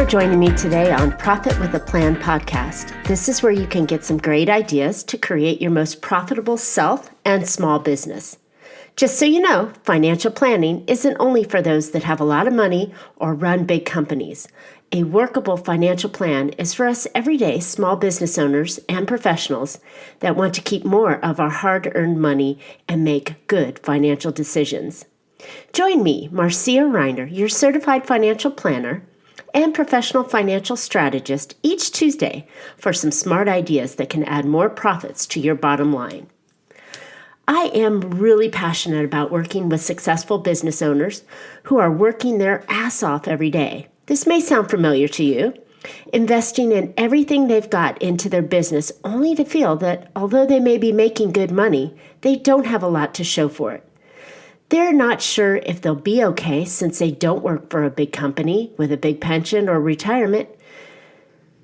joining me today on Profit with a Plan podcast. This is where you can get some great ideas to create your most profitable self and small business. Just so you know, financial planning isn't only for those that have a lot of money or run big companies. A workable financial plan is for us everyday small business owners and professionals that want to keep more of our hard-earned money and make good financial decisions. Join me, Marcia Reiner, your certified financial planner and professional financial strategist, each Tuesday for some smart ideas that can add more profits to your bottom line. I am really passionate about working with successful business owners who are working their ass off every day. This may sound familiar to you, investing in everything they've got into their business only to feel that although they may be making good money, they don't have a lot to show for it. They're not sure if they'll be okay since they don't work for a big company with a big pension or retirement.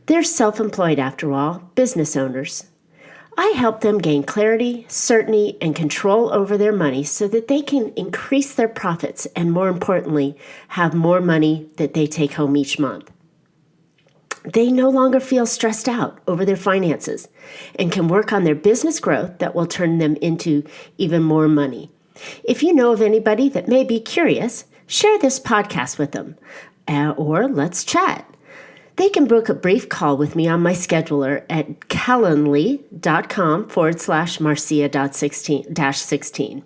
They're self-employed after all, business owners. I help them gain clarity, certainty, and control over their money so that they can increase their profits and, more importantly, have more money that they take home each month. They no longer feel stressed out over their finances and can work on their business growth that will turn them into even more money. If you know of anybody that may be curious, share this podcast with them, or let's chat. They can book a brief call with me on my scheduler at calendly.com/marcia-16.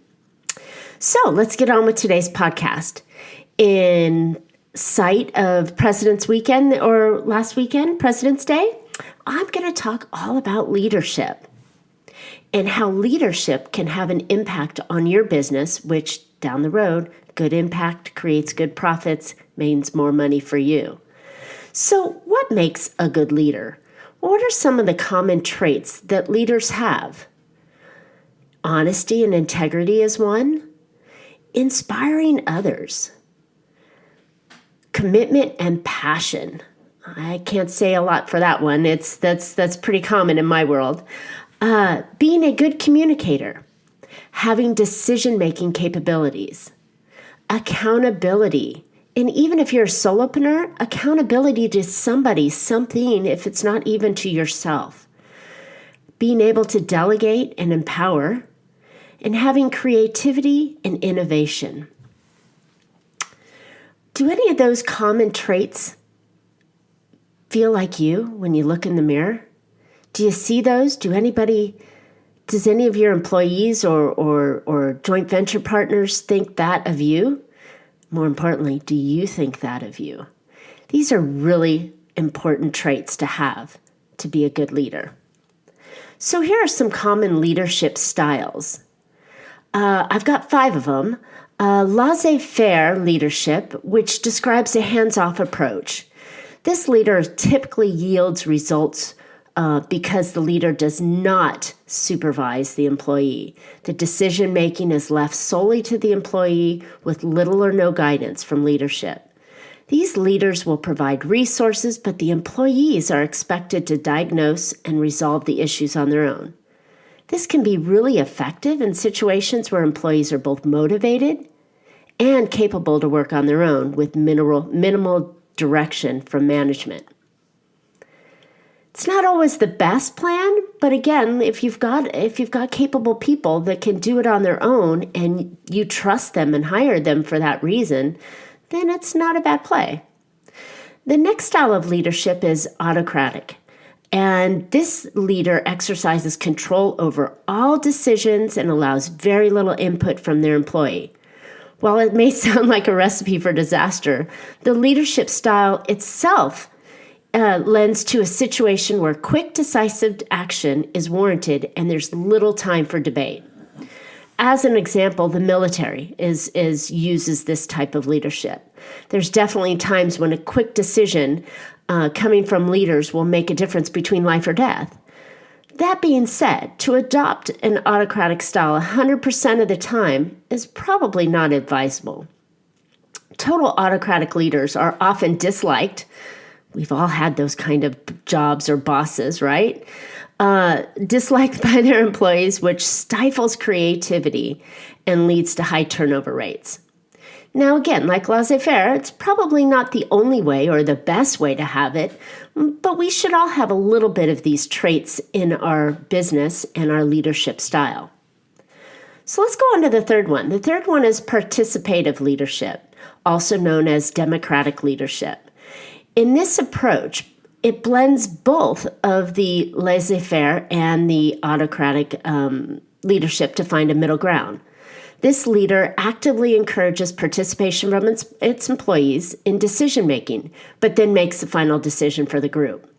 So let's get on with today's podcast. In sight of President's Weekend or last weekend, President's Day, I'm going to talk all about leadership and how leadership can have an impact on your business, which down the road, good impact creates good profits, means more money for you. So what makes a good leader? What are some of the common traits that leaders have? Honesty and integrity is one. Inspiring others. Commitment and passion. I can't say a lot for that one. That's pretty common in my world. Being a good communicator, having decision-making capabilities, accountability, and even if you're a solopreneur, accountability to somebody, something, if it's not even to yourself, being able to delegate and empower, and having creativity and innovation. Do any of those common traits feel like you when you look in the mirror? Do you see those? Does any of your employees or joint venture partners think that of you? More importantly, do you think that of you? These are really important traits to have to be a good leader. So here are some common leadership styles. I've got 5 of them. Laissez-faire leadership, which describes a hands-off approach. This leader typically yields results because the leader does not supervise the employee. The decision-making is left solely to the employee with little or no guidance from leadership. These leaders will provide resources, but the employees are expected to diagnose and resolve the issues on their own. This can be really effective in situations where employees are both motivated and capable to work on their own with minimal direction from management. It's not always the best plan, but again, if you've got capable people that can do it on their own and you trust them and hire them for that reason, then it's not a bad play. The next style of leadership is autocratic, and this leader exercises control over all decisions and allows very little input from their employee. While it may sound like a recipe for disaster, the leadership style itself lends to a situation where quick, decisive action is warranted and there's little time for debate. As an example, the military uses this type of leadership. There's definitely times when a quick decision coming from leaders will make a difference between life or death. That being said, to adopt an autocratic style 100% of the time is probably not advisable. Total autocratic leaders are often disliked. We've all had those kind of jobs or bosses, right? Disliked by their employees, which stifles creativity and leads to high turnover rates. Now, again, like laissez-faire, it's probably not the only way or the best way to have it, but we should all have a little bit of these traits in our business and our leadership style. So let's go on to the third one. The third one is participative leadership, also known as democratic leadership. In this approach, it blends both of the laissez-faire and the autocratic leadership to find a middle ground. This leader actively encourages participation from its employees in decision-making, but then makes the final decision for the group.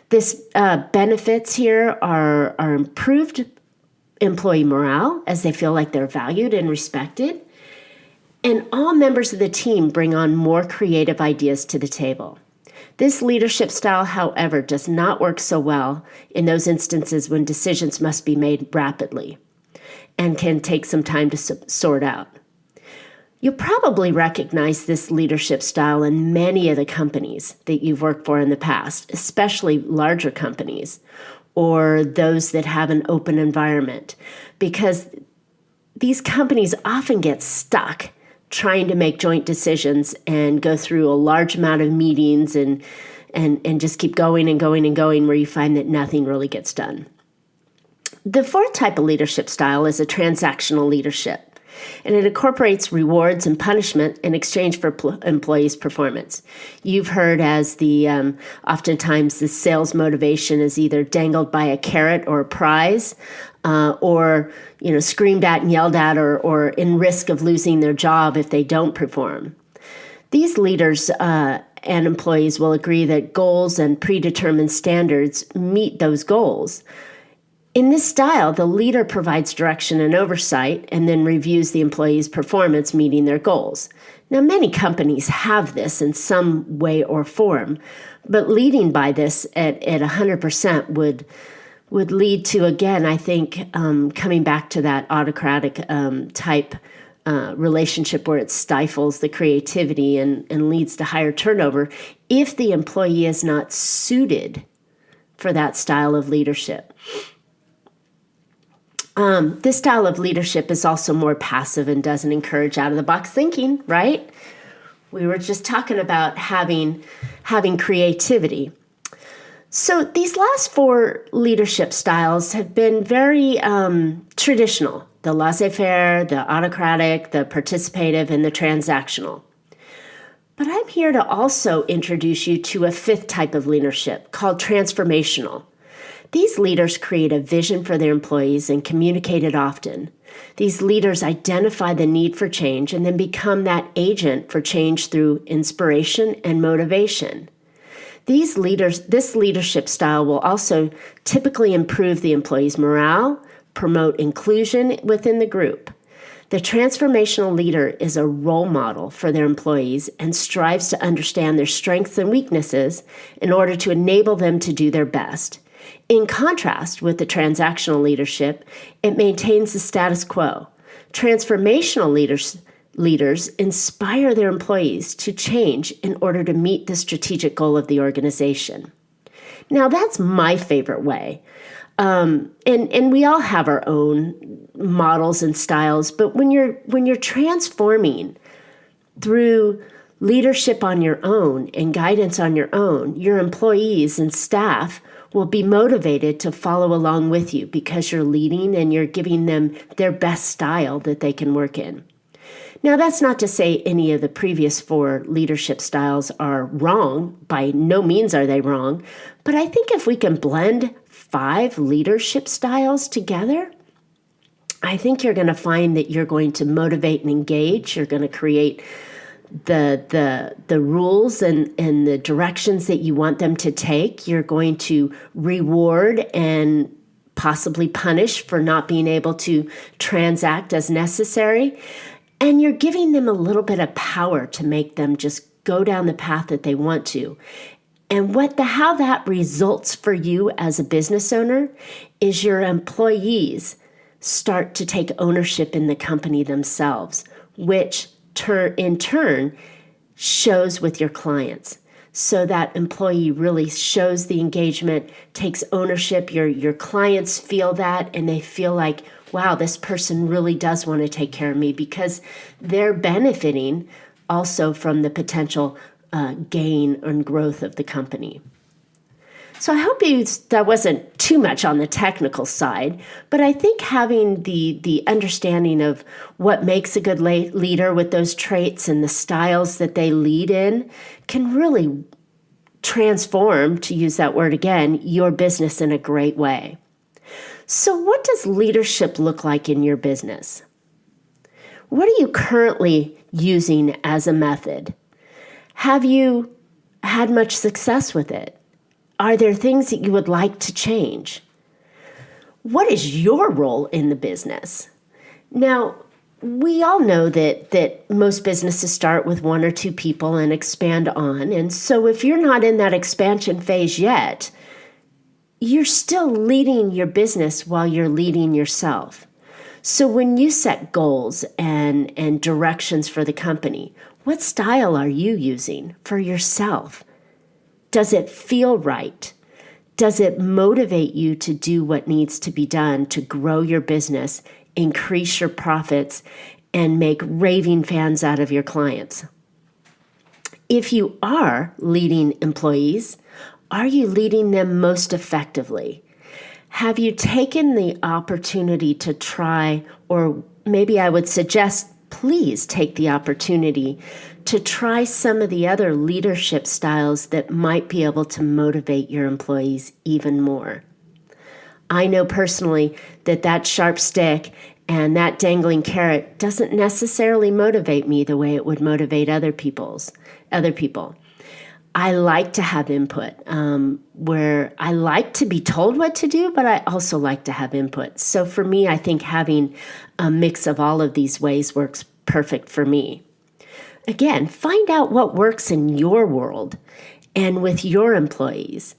This benefits here are improved employee morale as they feel like they're valued and respected, and all members of the team bring on more creative ideas to the table. This leadership style, however, does not work so well in those instances when decisions must be made rapidly and can take some time to sort out. You'll probably recognize this leadership style in many of the companies that you've worked for in the past, especially larger companies or those that have an open environment, because these companies often get stuck trying to make joint decisions and go through a large amount of meetings and just keep going and going and going, where you find that nothing really gets done. The fourth type of leadership style is a transactional leadership, and it incorporates rewards and punishment in exchange for employees' performance. You've heard as oftentimes the sales motivation is either dangled by a carrot or a prize, or screamed at and yelled at, or in risk of losing their job if they don't perform. These leaders and employees will agree that goals and predetermined standards meet those goals. In this style, the leader provides direction and oversight and then reviews the employee's performance meeting their goals. Now, many companies have this in some way or form, but leading by this at 100% would lead to, again, I think, coming back to that autocratic type relationship where it stifles the creativity and leads to higher turnover if the employee is not suited for that style of leadership. This style of leadership is also more passive and doesn't encourage out-of-the-box thinking, right? We were just talking about having creativity. So these last four leadership styles have been very traditional: the laissez-faire, the autocratic, the participative, and the transactional. But I'm here to also introduce you to a fifth type of leadership called transformational. These leaders create a vision for their employees and communicate it often. These leaders identify the need for change and then become that agent for change through inspiration and motivation. This leadership style will also typically improve the employee's morale, promote inclusion within the group. The transformational leader is a role model for their employees and strives to understand their strengths and weaknesses in order to enable them to do their best. In contrast with the transactional leadership, it maintains the status quo. Transformational leaders inspire their employees to change in order to meet the strategic goal of the organization. Now, that's my favorite way. And we all have our own models and styles, but when you're transforming through leadership on your own and guidance on your own, your employees and staff will be motivated to follow along with you because you're leading and you're giving them their best style that they can work in. Now, that's not to say any of the previous four leadership styles are wrong. By no means are they wrong. But I think if we can blend 5 leadership styles together, I think you're going to find that you're going to motivate and engage. You're going to create the rules and the directions that you want them to take. You're going to reward and possibly punish for not being able to transact as necessary. And you're giving them a little bit of power to make them just go down the path that they want to. And how that results for you as a business owner is your employees start to take ownership in the company themselves, which in turn shows with your clients. So that employee really shows the engagement, takes ownership. Your clients feel that, and they feel like wow, this person really does want to take care of me, because they're benefiting also from the potential gain and growth of the company. So I hope that wasn't too much on the technical side, but I think having the understanding of what makes a good leader with those traits and the styles that they lead in can really transform, to use that word again, your business in a great way. So what does leadership look like in your business? What are you currently using as a method? Have you had much success with it? Are there things that you would like to change? What is your role in the business? Now, we all know that most businesses start with 1 or 2 people and expand on. And so if you're not in that expansion phase yet, you're still leading your business while you're leading yourself. So when you set goals and directions for the company, what style are you using for yourself? Does it feel right? Does it motivate you to do what needs to be done to grow your business, increase your profits, and make raving fans out of your clients? If you are leading employees, are you leading them most effectively? Have you taken the opportunity to try, or maybe I would suggest, please take the opportunity to try some of the other leadership styles that might be able to motivate your employees even more. I know personally that sharp stick and that dangling carrot doesn't necessarily motivate me the way it would motivate other people. I like to have input, where I like to be told what to do, but I also like to have input. So for me, I think having a mix of all of these ways works perfect for me. Again, find out what works in your world and with your employees,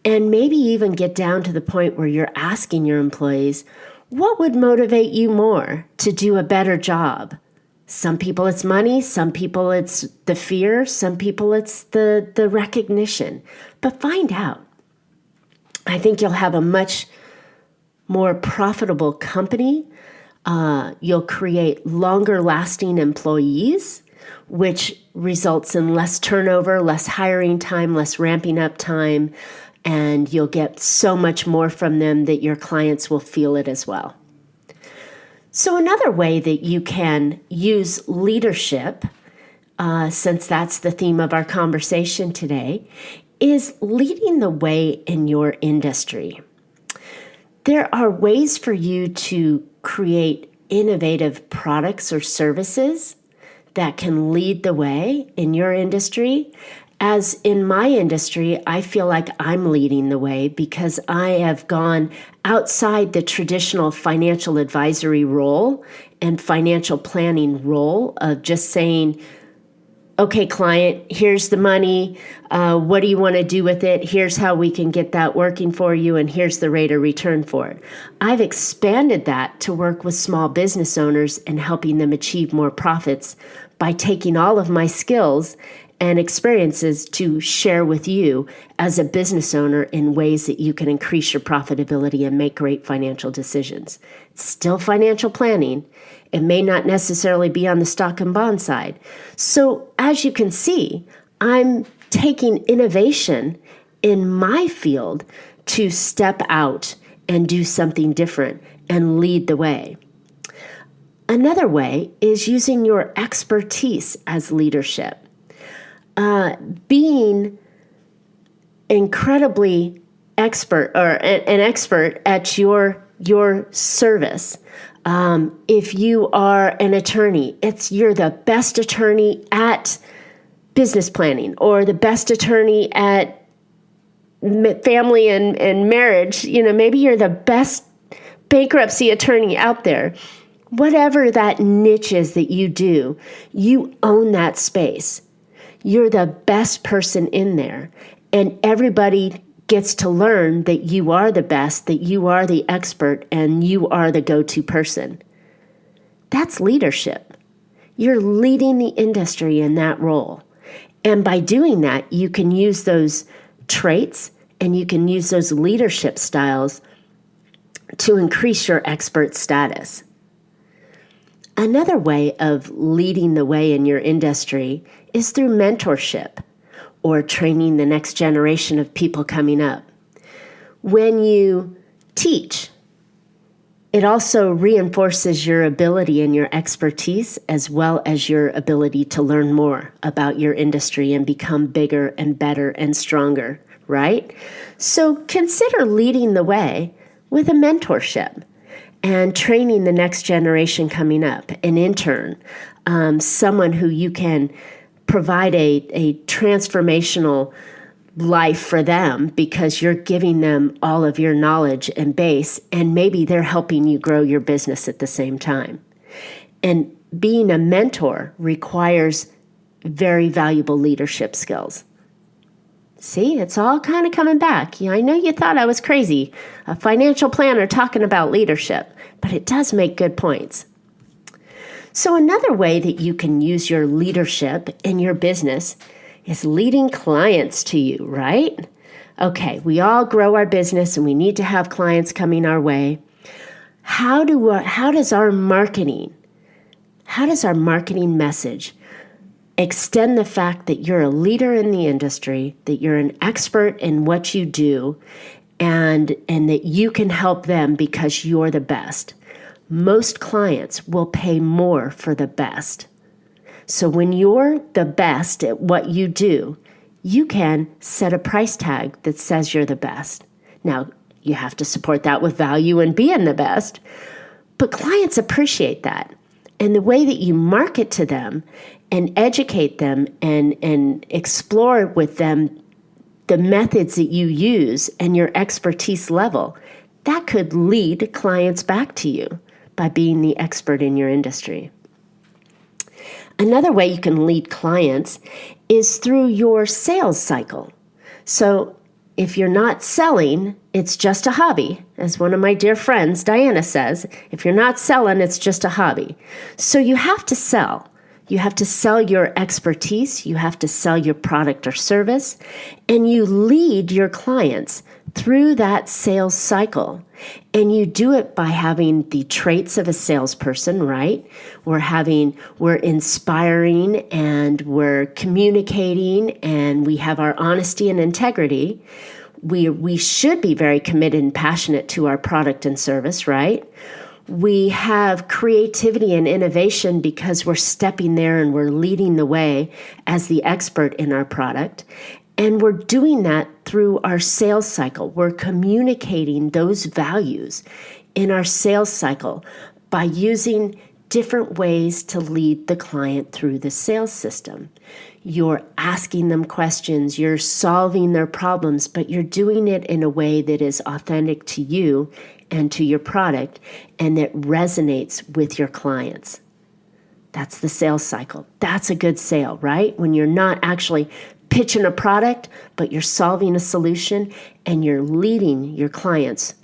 and maybe even get down to the point where you're asking your employees, what would motivate you more to do a better job? Some people it's money, some people it's the fear, some people it's the recognition. But find out. I think you'll have a much more profitable company. You'll create longer lasting employees, which results in less turnover, less hiring time, less ramping up time, and you'll get so much more from them that your clients will feel it as well. So another way that you can use leadership, since that's the theme of our conversation today, is leading the way in your industry. There are ways for you to create innovative products or services that can lead the way in your industry. As in my industry, I feel like I'm leading the way because I have gone outside the traditional financial advisory role and financial planning role of just saying, okay, client, here's the money. What do you want to do with it? Here's how we can get that working for you, and here's the rate of return for it. I've expanded that to work with small business owners and helping them achieve more profits by taking all of my skills and experiences to share with you as a business owner in ways that you can increase your profitability and make great financial decisions. It's still financial planning. It may not necessarily be on the stock and bond side. So as you can see, I'm taking innovation in my field to step out and do something different and lead the way. Another way is using your expertise as leadership. Being incredibly expert or an expert at your service. If you are an attorney, you're the best attorney at business planning or the best attorney at family and marriage. Maybe you're the best bankruptcy attorney out there. Whatever that niche is that you do, you own that space. You're the best person in there, and everybody gets to learn that you are the best, that you are the expert, and you are the go-to person. That's leadership. You're leading the industry in that role. And by doing that, you can use those traits and you can use those leadership styles to increase your expert status. Another way of leading the way in your industry is through mentorship or training the next generation of people coming up. When you teach, it also reinforces your ability and your expertise, as well as your ability to learn more about your industry and become bigger and better and stronger, right? So consider leading the way with a mentorship and training the next generation coming up, an intern, someone who you can provide a transformational life for them because you're giving them all of your knowledge and base, and maybe they're helping you grow your business at the same time. And being a mentor requires very valuable leadership skills. See, it's all kind of coming back. I know you thought I was crazy, a financial planner talking about leadership, but it does make good points. So another way that you can use your leadership in your business is leading clients to you, right? Okay, we all grow our business and we need to have clients coming our way. How does our marketing message extend the fact that you're a leader in the industry, that you're an expert in what you do, and that you can help them because you're the best? Most clients will pay more for the best. So when you're the best at what you do, you can set a price tag that says you're the best. Now, you have to support that with value and being the best, but clients appreciate that. And the way that you market to them and educate them and explore with them the methods that you use and your expertise level, that could lead clients back to you by being the expert in your industry. Another way you can lead clients is through your sales cycle. So if you're not selling, it's just a hobby. As one of my dear friends, Diana, says, if you're not selling, it's just a hobby. So you have to sell. You have to sell your expertise. You have to sell your product or service. And you lead your clients through that sales cycle. And you do it by having the traits of a salesperson, right? We're inspiring and we're communicating and we have our honesty and integrity. We should be very committed and passionate to our product and service, right? We have creativity and innovation because we're stepping there and we're leading the way as the expert in our product. And we're doing that through our sales cycle. We're communicating those values in our sales cycle by using different ways to lead the client through the sales system. You're asking them questions, you're solving their problems, but you're doing it in a way that is authentic to you and to your product and that resonates with your clients. That's the sales cycle. That's a good sale, right? When you're not actually pitching a product, but you're solving a solution and you're leading your clients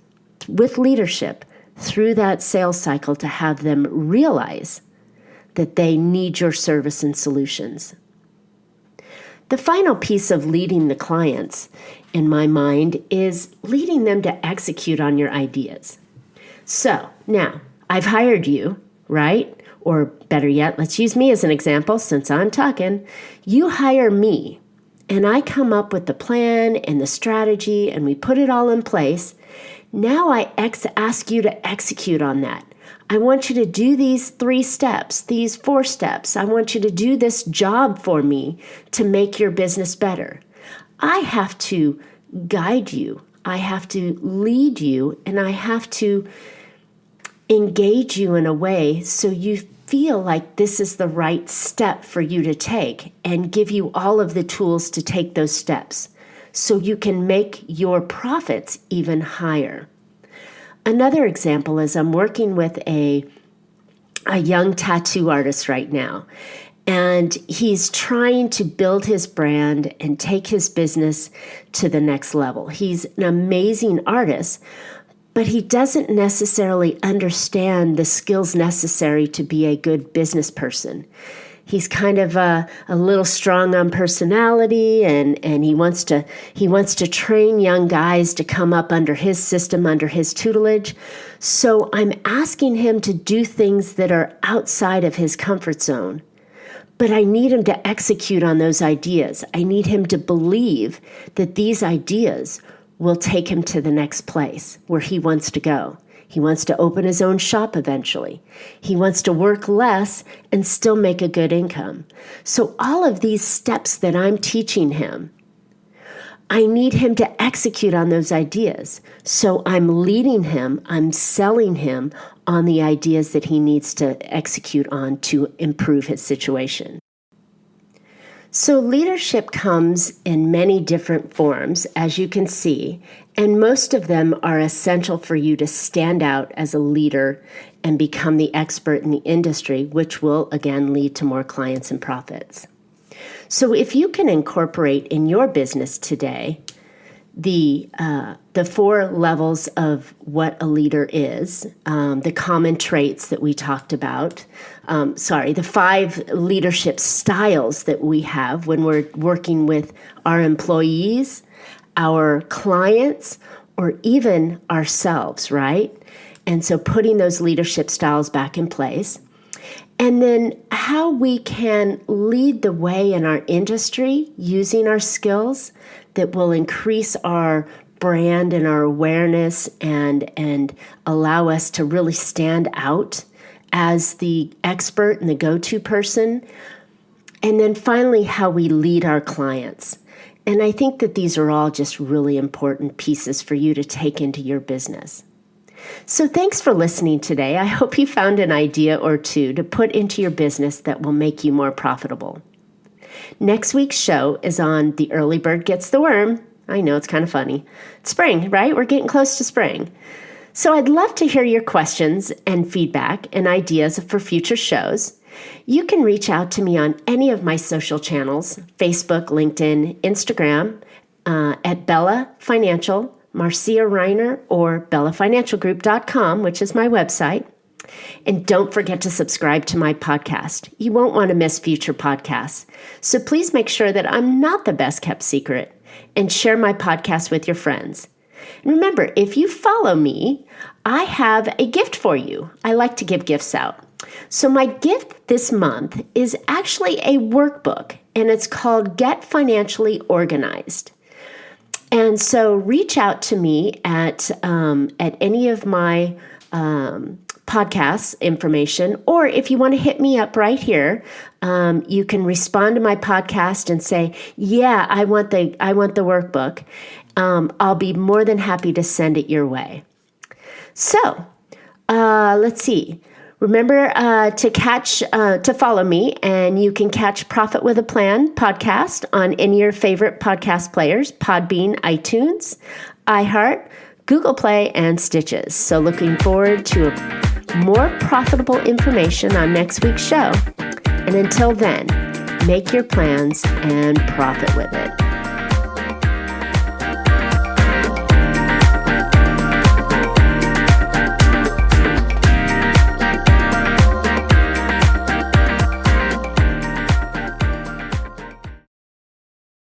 with leadership through that sales cycle to have them realize that they need your service and solutions. The final piece of leading the clients, in my mind, is leading them to execute on your ideas. So now, I've hired you, right? Or better yet, let's use me as an example since I'm talking. You hire me. And I come up with the plan and the strategy, and we put it all in place. Now I ask you to execute on that. I want you to do these 3 steps, these 4 steps. I want you to do this job for me to make your business better. I have to guide you. I have to lead you, and I have to engage you in a way so you feel like this is the right step for you to take and give you all of the tools to take those steps so you can make your profits even higher. Another example is I'm working with a young tattoo artist right now, and he's trying to build his brand and take his business to the next level. He's an amazing artist, but he doesn't necessarily understand the skills necessary to be a good business person. He's kind of a little strong on personality, and he wants to train young guys to come up under his system, under his tutelage. So I'm asking him to do things that are outside of his comfort zone. But I need him to execute on those ideas. I need him to believe that these ideas will take him to the next place where he wants to go. He wants to open his own shop eventually. He wants to work less and still make a good income. So all of these steps that I'm teaching him, I need him to execute on those ideas. So I'm leading him, I'm selling him on the ideas that he needs to execute on to improve his situation. So leadership comes in many different forms, as you can see, and most of them are essential for you to stand out as a leader and become the expert in the industry, which will, again, lead to more clients and profits. So if you can incorporate in your business today the 4 levels of what a leader is, the common traits that we talked about, the 5 leadership styles that we have when we're working with our employees, our clients, or even ourselves, right? And so putting those leadership styles back in place. And then how we can lead the way in our industry using our skills that will increase our brand and our awareness and allow us to really stand out as the expert and the go-to person. And then finally, how we lead our clients. And I think that these are all just really important pieces for you to take into your business. So thanks for listening today. I hope you found an idea or two to put into your business that will make you more profitable. Next week's show is on The Early Bird Gets the Worm. I know, it's kind of funny. It's spring, right? We're getting close to spring. So I'd love to hear your questions and feedback and ideas for future shows. You can reach out to me on any of my social channels, Facebook, LinkedIn, Instagram, at Bella Financial, Marcia Reiner, or BellaFinancialGroup.com, which is my website. And don't forget to subscribe to my podcast. You won't want to miss future podcasts. So please make sure that I'm not the best kept secret and share my podcast with your friends. And remember, if you follow me, I have a gift for you. I like to give gifts out. So my gift this month is actually a workbook, and it's called Get Financially Organized. And so reach out to me at any of my podcast information, or if you want to hit me up right here, you can respond to my podcast and say, yeah, I want the workbook. I'll be more than happy to send it your way. So let's see. Remember to follow me, and you can catch Profit with a Plan podcast on any of your favorite podcast players, Podbean, iTunes, iHeart, Google Play, and Stitches. So looking forward to more profitable information on next week's show. And until then, make your plans and profit with it.